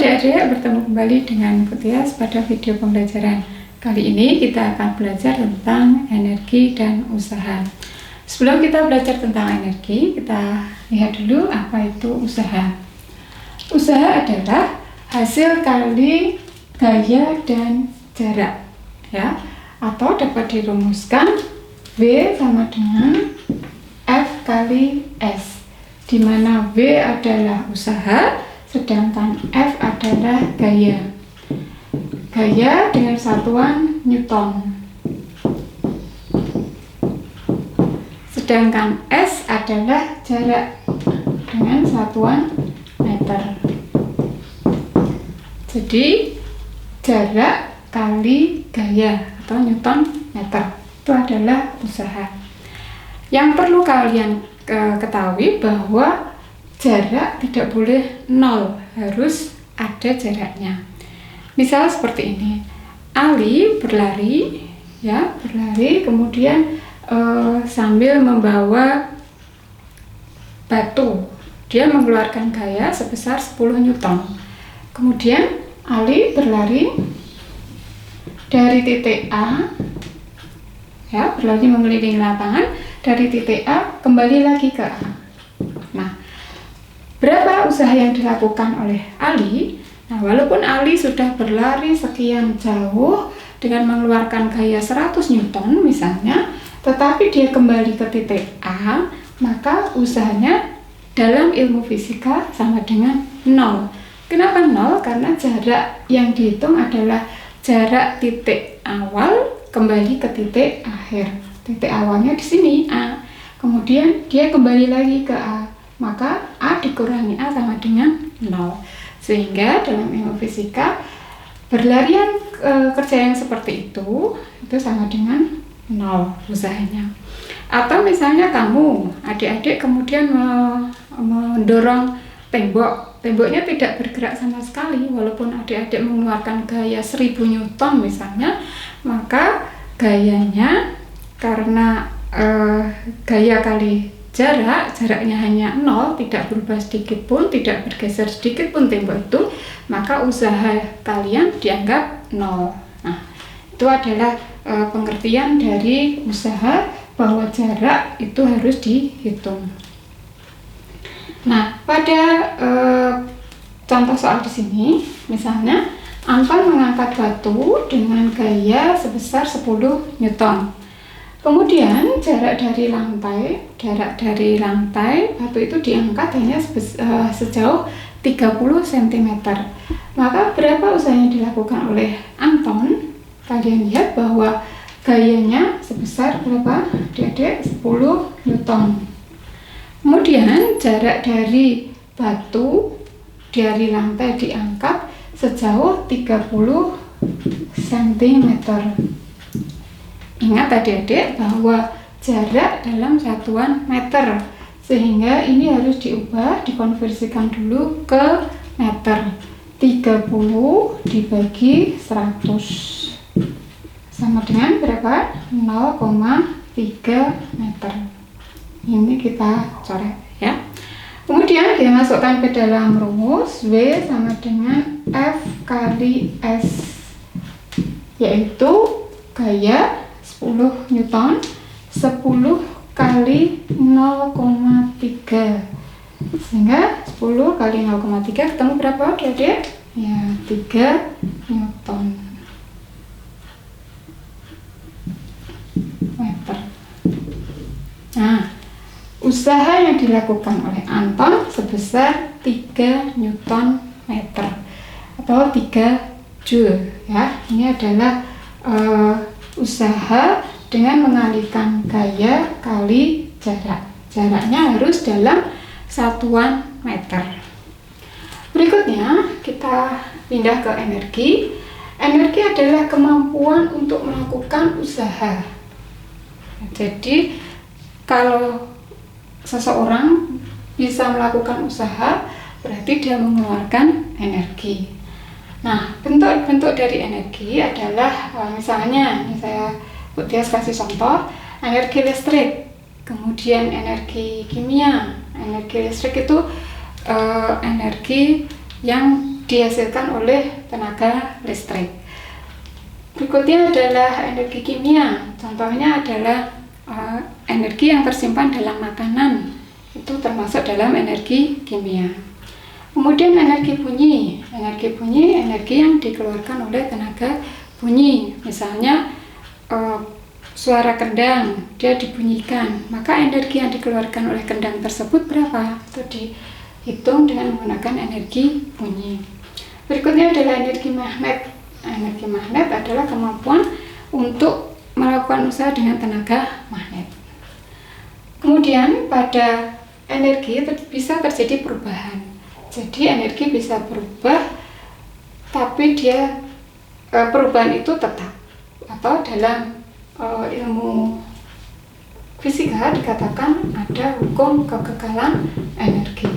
adik-adik, bertemu kembali dengan Putias pada video pembelajaran. Kali ini kita akan belajar tentang energi dan usaha. Sebelum kita belajar tentang energi, kita lihat dulu apa itu usaha. Usaha adalah hasil kali gaya dan jarak, ya, atau dapat dirumuskan V sama dengan F kali S, di mana V adalah usaha, sedangkan F adalah gaya. Gaya dengan satuan Newton. Sedangkan S adalah jarak dengan satuan meter. Jadi jarak kali gaya atau Newton meter itu adalah usaha. Yang perlu kalian ketahui bahwa jarak tidak boleh nol, harus ada jaraknya. Misal seperti ini, Ali berlari, ya, kemudian sambil membawa batu, dia mengeluarkan gaya sebesar 10 Newton. Kemudian Ali berlari dari titik A, ya, berlari mengelilingi lapangan dari titik A kembali lagi ke A. Nah, berapa usaha yang dilakukan oleh Ali? Nah, walaupun Ali sudah berlari sekian jauh dengan mengeluarkan gaya 100 Newton misalnya, tetapi dia kembali ke titik A, maka usahanya dalam ilmu fisika sama dengan 0. Kenapa 0? Karena jarak yang dihitung adalah jarak titik awal kembali ke titik akhir. Titik awalnya di sini A, kemudian dia kembali lagi ke A, maka A dikurangi A sama dengan 0. Sehingga dalam ilmu fisika berlarian kerja yang seperti itu sama dengan 0 usahanya. Atau misalnya kamu, adik-adik kemudian mendorong tembok, temboknya tidak bergerak sama sekali walaupun adik-adik mengeluarkan gaya 1000 Newton misalnya, maka gayanya karena gaya kali jaraknya hanya 0, tidak berubah sedikit pun, tidak bergeser sedikit pun tembok itu, maka usaha kalian dianggap 0. Nah, itu adalah pengertian dari usaha, bahwa jarak itu harus dihitung. Nah, pada contoh soal di sini, misalnya Anton mengangkat batu dengan gaya sebesar 10 Newton. Kemudian jarak dari lantai batu itu diangkat hanya sejauh 30 cm. Maka berapa usaha yang dilakukan oleh Anton? Kalian lihat bahwa gayanya sebesar berapa? Adik-adik, 10 Newton. Kemudian jarak dari batu dari lantai diangkat sejauh 30 cm. Ingat adik-adik bahwa jarak dalam satuan meter, sehingga ini harus dikonversikan dulu ke meter. 30 dibagi 100 sama dengan berapa? 0,3 meter. Ini kita coret, ya. Kemudian kita masukkan ke dalam rumus, W sama dengan F kali S, yaitu gaya 10 Newton 10 kali 0,3, sehingga 10 kali 0,3 ketemu berapa adik-adik? Ya, 3 Newton meter. Nah, usaha yang dilakukan oleh Anton sebesar 3 Newton meter atau 3 Joule, ya. Ini adalah usaha dengan mengalihkan gaya kali jarak. Jaraknya harus dalam satuan meter. Berikutnya kita pindah ke energi. Energi adalah kemampuan untuk melakukan usaha. Jadi kalau seseorang bisa melakukan usaha, berarti dia mengeluarkan energi. Nah, bentuk-bentuk dari energi adalah misalnya, ini saya Putias kasih contoh, energi listrik, kemudian energi kimia. Energi listrik itu energi yang dihasilkan oleh tenaga listrik. Berikutnya adalah energi kimia. Contohnya adalah energi yang tersimpan dalam makanan. Itu termasuk dalam energi kimia. Kemudian energi bunyi. Energi bunyi energi yang dikeluarkan oleh tenaga bunyi. Misalnya suara kendang, dia dibunyikan, maka energi yang dikeluarkan oleh kendang tersebut berapa? Itu dihitung dengan menggunakan energi bunyi. Berikutnya adalah energi magnet. Energi magnet adalah kemampuan untuk melakukan usaha dengan tenaga magnet. Kemudian pada energi bisa terjadi perubahan. Jadi energi bisa berubah, tapi dia perubahan itu tetap. Atau dalam ilmu fisika dikatakan ada hukum kekekalan energi.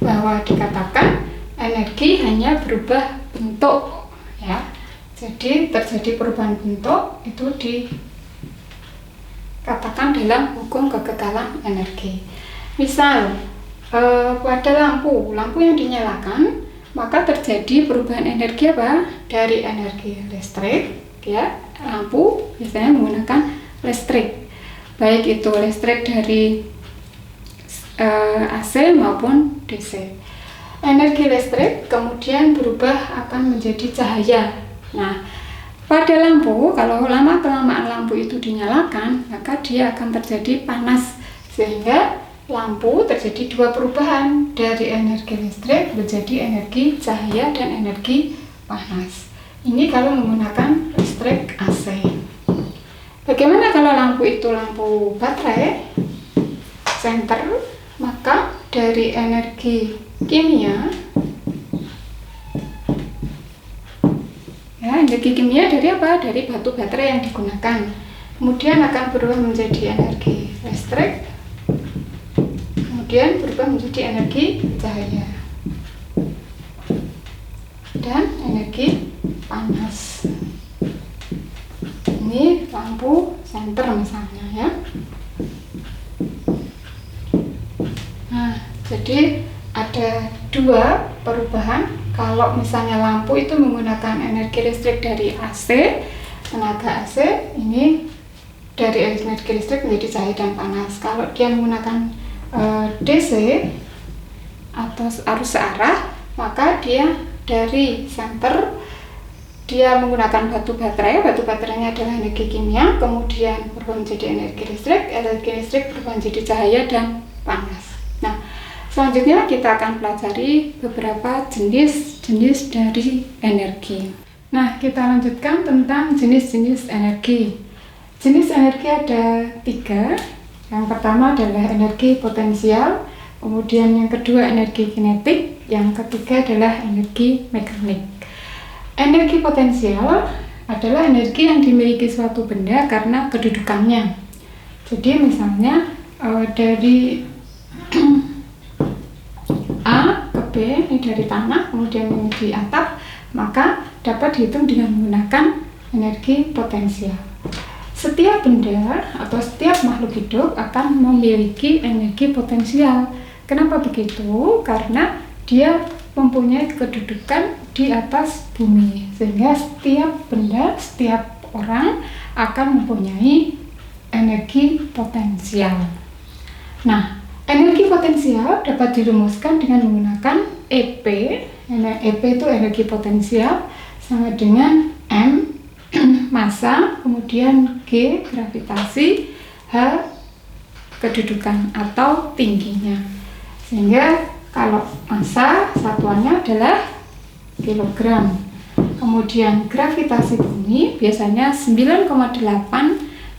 Bahwa dikatakan energi hanya berubah bentuk, ya. Jadi terjadi perubahan bentuk itu dikatakan dalam hukum kekekalan energi. Misal pada lampu yang dinyalakan, maka terjadi perubahan energi apa? Dari energi listrik, ya. Lampu biasanya menggunakan listrik, baik itu listrik dari AC maupun DC. Energi listrik kemudian berubah akan menjadi cahaya. Nah, pada lampu, kalau lama-kelamaan lampu itu dinyalakan, maka dia akan terjadi panas, sehingga lampu terjadi dua perubahan, dari energi listrik menjadi energi cahaya dan energi panas. Ini kalau menggunakan listrik AC. Bagaimana kalau lampu itu lampu baterai senter? Maka dari energi kimia, ya, energi kimia dari apa? Dari batu baterai yang digunakan. Kemudian akan berubah menjadi energi listrik, kemudian berubah menjadi energi cahaya dan energi panas. Ini lampu senter misalnya, ya. Nah, jadi ada dua perubahan. Kalau misalnya lampu itu menggunakan energi listrik dari AC, tenaga AC, ini dari energi listrik menjadi cahaya dan panas. Kalau dia menggunakan DC atau arus searah, maka dia dari senter, dia menggunakan batu baterainya adalah energi kimia, kemudian berubah menjadi energi listrik berubah menjadi cahaya dan panas. Nah, selanjutnya kita akan pelajari beberapa jenis-jenis dari energi. Nah, kita lanjutkan tentang jenis-jenis energi. Jenis energi ada 3. Yang pertama adalah energi potensial, kemudian yang kedua energi kinetik, yang ketiga adalah energi mekanik. Energi potensial adalah energi yang dimiliki suatu benda karena kedudukannya. Jadi misalnya dari A ke B, ini dari tanah, kemudian ini di atap, maka dapat dihitung dengan menggunakan energi potensial. Setiap benda atau setiap makhluk hidup akan memiliki energi potensial. Kenapa begitu? Karena dia mempunyai kedudukan di atas bumi, sehingga setiap benda, setiap orang akan mempunyai energi potensial. Nah, energi potensial dapat dirumuskan dengan menggunakan EP. EP itu energi potensial sama dengan M massa, kemudian G gravitasi, H kedudukan atau tingginya. Sehingga kalau massa satuannya adalah kilogram. Kemudian gravitasi bumi biasanya 9,8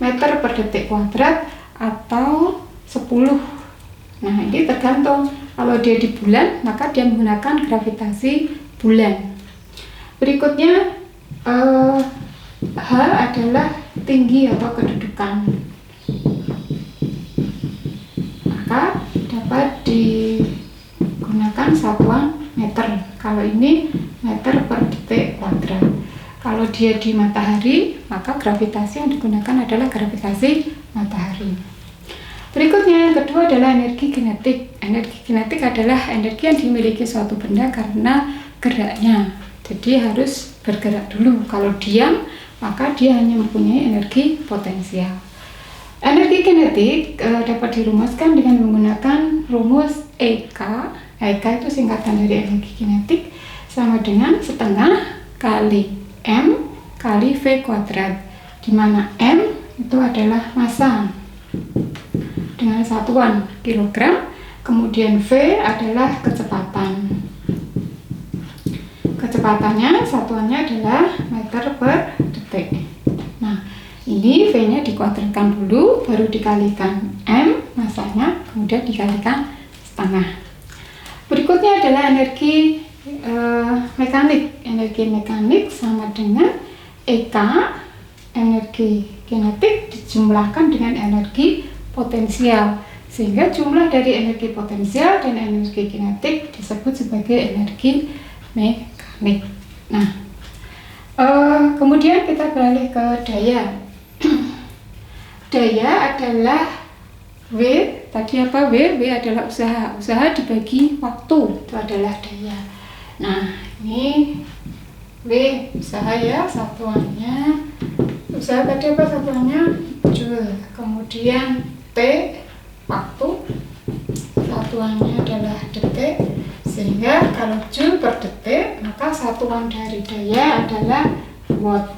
meter per detik kuadrat atau 10. Nah, ini tergantung. Kalau dia di bulan, maka dia menggunakan gravitasi bulan. Berikutnya H adalah tinggi atau kedudukan. Maka dapat digunakan satuan meter. Kalau ini meter per detik kuadrat. Kalau dia di matahari, maka gravitasi yang digunakan adalah gravitasi matahari. Berikutnya yang kedua adalah energi kinetik. Energi kinetik adalah energi yang dimiliki suatu benda karena geraknya. Jadi harus bergerak dulu. Kalau diam, maka dia hanya mempunyai energi potensial. Energi kinetik dapat dirumuskan dengan menggunakan rumus EK. EK itu singkatan dari energi kinetik, sama dengan setengah kali M kali V kuadrat, di mana M itu adalah massa dengan satuan kilogram, kemudian V adalah kecepatan. Kecepatannya satuannya adalah meter per detik. Nah, ini V-nya dikuadratkan dulu, baru dikalikan M massanya, kemudian dikalikan setengah. Berikutnya adalah energi mekanik. Energi mekanik sama dengan EK, energi kinetik dijumlahkan dengan energi potensial, sehingga jumlah dari energi potensial dan energi kinetik disebut sebagai energi mekanik. Nah, kemudian kita beralih ke daya. Daya adalah W, tadi apa? W adalah usaha. Usaha dibagi waktu, itu adalah daya. Nah, ini W usaha ya, satuannya. Usaha tadi apa satuannya? Joule. Kemudian T waktu, satuannya adalah detik, sehingga kalau joule per detik, maka satuan dari daya adalah watt.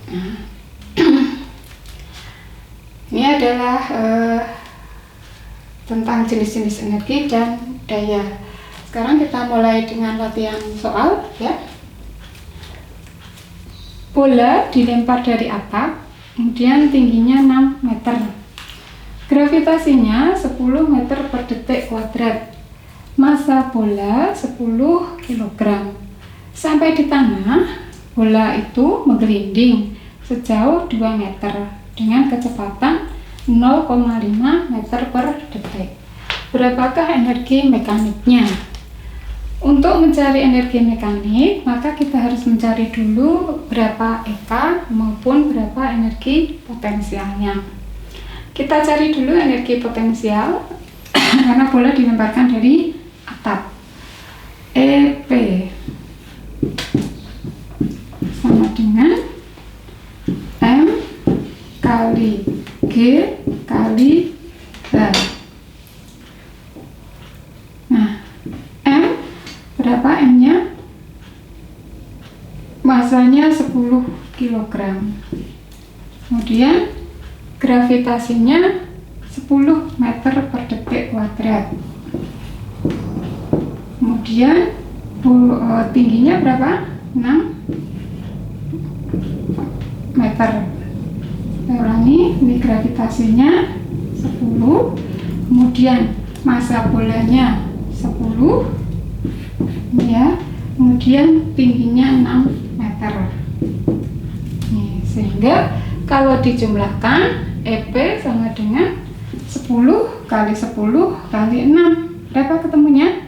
Nah, ini adalah tentang jenis-jenis energi dan daya. Sekarang kita mulai dengan latihan soal ya. Bola dilempar dari atap, kemudian tingginya 6 meter. Gravitasinya 10 meter per detik kuadrat. Massa bola 10 kg. Sampai di tanah, bola itu menggelinding sejauh 2 meter dengan kecepatan 0,5 meter per detik. Berapakah energi mekaniknya? Untuk mencari energi mekanik, maka kita harus mencari dulu berapa EK maupun berapa energi potensialnya. Kita cari dulu energi potensial karena bola dilemparkan dari atap. EP sama dengan M kali G kali H. Nah, M berapa M-nya? Massanya 10 kg. Kemudian gravitasinya 10 meter per detik kuadrat. Kemudian tingginya berapa? 6 meter. Saya ulangi, ini gravitasinya 10, kemudian massa bolanya 10 ya, kemudian tingginya 6 meter. Nih, sehingga kalau dijumlahkan EP sama dengan 10 kali 10 kali 6, berapa ketemunya?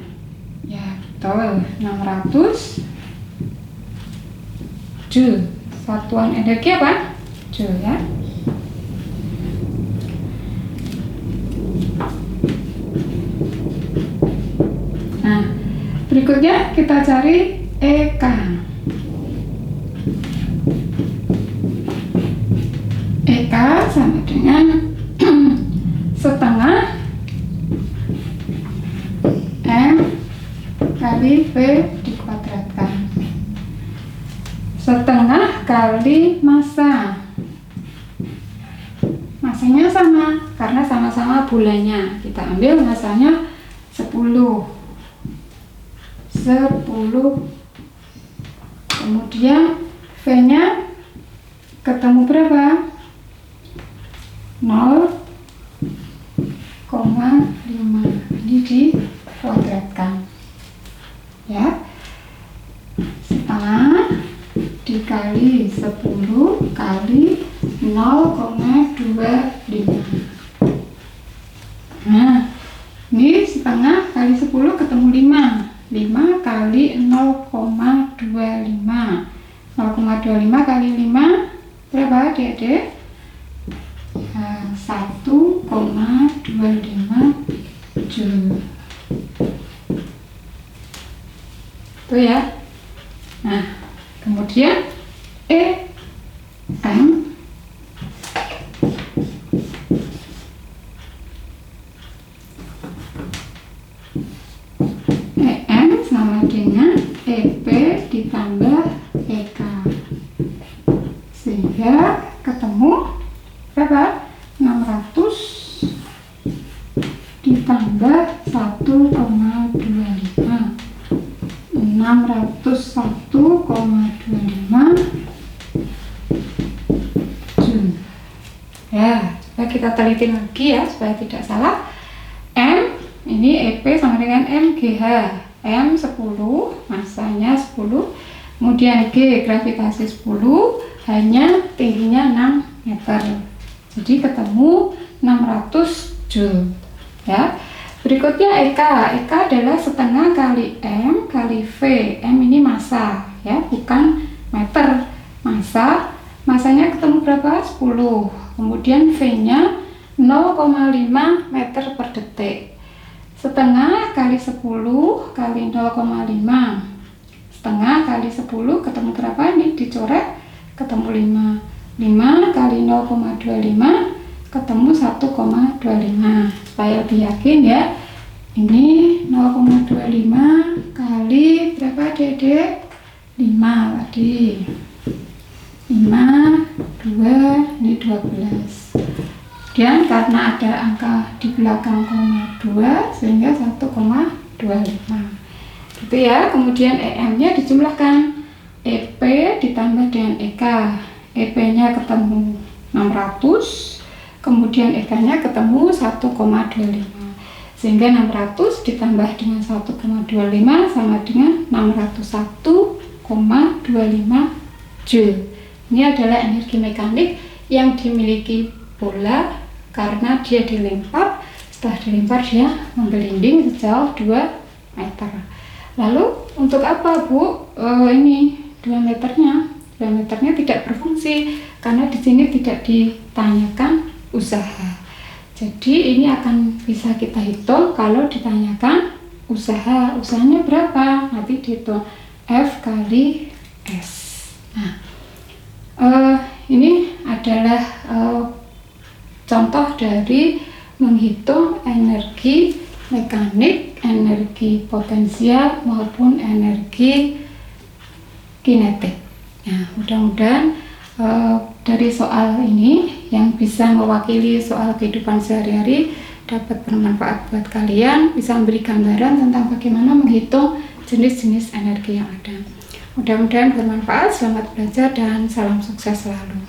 Ya betul, 600 Joule. Satuan energi apa? Joule ya. Nah, berikutnya kita cari EK. EK sama dengan setengah M kali V dikuadratkan. Setengah kali massa. Massanya sama, karena sama-sama bolanya. Kita ambil massanya 10. Kemudian V-nya ketemu berapa? 0,5. Ini dikuadratkan ya, setengah dikali 10 kali 0,25. Nah, ini setengah kali 10 ketemu 5. 5 kali 0,25. 0,25 kali 5 berapa adik-adik? 1 Joule. Itu ya. Nah, kemudian EM sama dengan EP ditambah EK, sehingga ketemu berapa? 600 ditambah 1,25, 601,25 Joule. Ya, coba kita teliti lagi ya supaya tidak salah. M ini EP sama dengan MGH. M 10, masanya 10. Kemudian G gravitasi 10, hanya tingginya 6 meter. Jadi ketemu 600 Joule. Ya. Berikutnya EK. EK adalah setengah kali M kali V. M ini massa ya, bukan meter. Masanya ketemu berapa? 10. Kemudian V-nya 0,5 meter per detik. Setengah kali 10 kali 0,5. Setengah kali 10 ketemu berapa? Ini dicoret, ketemu 5. 5 kali 0,25 ketemu 1,25. Supaya lebih yakin ya. Ini 0,25 kali berapa, Dedek? 5 tadi. 5, 2, ini 12. Kemudian karena ada angka di belakang koma 2 sehingga 1,25. Gitu ya. Kemudian EM-nya dijumlahkan. EP ditambah dengan EK. EP-nya ketemu 600, kemudian EK-nya ketemu 1,25. Sehingga 600 ditambah dengan 1,25 sama dengan 601,25 Joule. Ini adalah energi mekanik yang dimiliki bola karena dia dilempar. Setelah dilempar dia menggelinding sejauh 2 meter. Lalu untuk apa, Bu? Ini 2 meternya. 2 meternya tidak berfungsi karena di sini tidak ditanyakan usaha. Jadi ini akan bisa kita hitung kalau ditanyakan usaha. Usahanya berapa? Nanti dihitung F kali S. Nah, ini adalah contoh dari menghitung energi mekanik, energi potensial maupun energi kinetik. Nah, mudah-mudahan dari soal ini yang bisa mewakili soal kehidupan sehari-hari dapat bermanfaat buat kalian, bisa memberi gambaran tentang bagaimana menghitung jenis-jenis energi yang ada. Mudah-mudahan bermanfaat, selamat belajar dan salam sukses selalu.